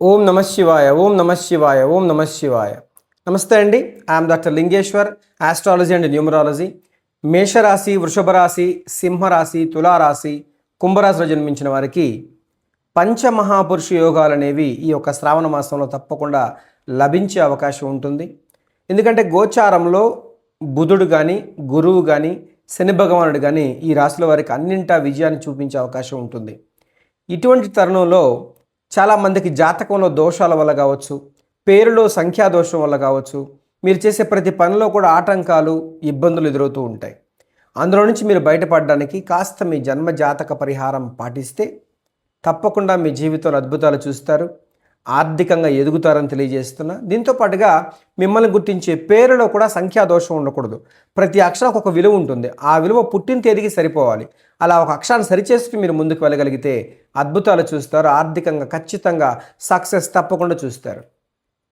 ఓం నమ శివాయ ఓం నమ శివాయ ఓం నమ శివాయ. నమస్తే అండి. I'm doctor Lingeshwar, astrology and numerology. మేషరాశి, వృషభ రాశి, సింహరాశి, తులారాశి, కుంభరాశిలో జన్మించిన వారికి పంచమహాపురుష యోగాలు అనేవి ఈ యొక్క శ్రావణ మాసంలో తప్పకుండా లభించే అవకాశం ఉంటుంది. ఎందుకంటే గోచారంలో బుధుడు కానీ, గురువు కానీ, శని భగవానుడు కానీ ఈ రాశుల వారికి అన్నింటా విజయాన్ని చూపించే అవకాశం ఉంటుంది. ఇటువంటి తరుణంలో చాలామందికి జాతకంలో దోషాల వల్ల కావచ్చు, పేరులో సంఖ్యా దోషం వల్ల కావచ్చు, మీరు చేసే ప్రతి పనిలో కూడా ఆటంకాలు, ఇబ్బందులు ఎదురవుతూ ఉంటాయి. అందులో నుంచి మీరు బయటపడడానికి కాస్త మీ జన్మ జాతక పరిహారం పాటిస్తే తప్పకుండా మీ జీవితంలో అద్భుతాలు చూస్తారు, ఆర్థికంగా ఎదుగుతారని తెలియజేస్తున్నా. దీంతో పాటుగా మిమ్మల్ని గుర్తించే పేరులో కూడా సంఖ్యా దోషం ఉండకూడదు. ప్రతి అక్షరానికి ఒక విలువ ఉంటుంది. ఆ విలువ పుట్టిన తేదీకి సరిపోవాలి. అలా ఒక అక్షరాన్ని సరిచేస్తూ మీరు ముందుకు వెళ్ళగలిగితే అద్భుతాలు చూస్తారు, ఆర్థికంగా ఖచ్చితంగా సక్సెస్ తప్పకుండా చూస్తారు.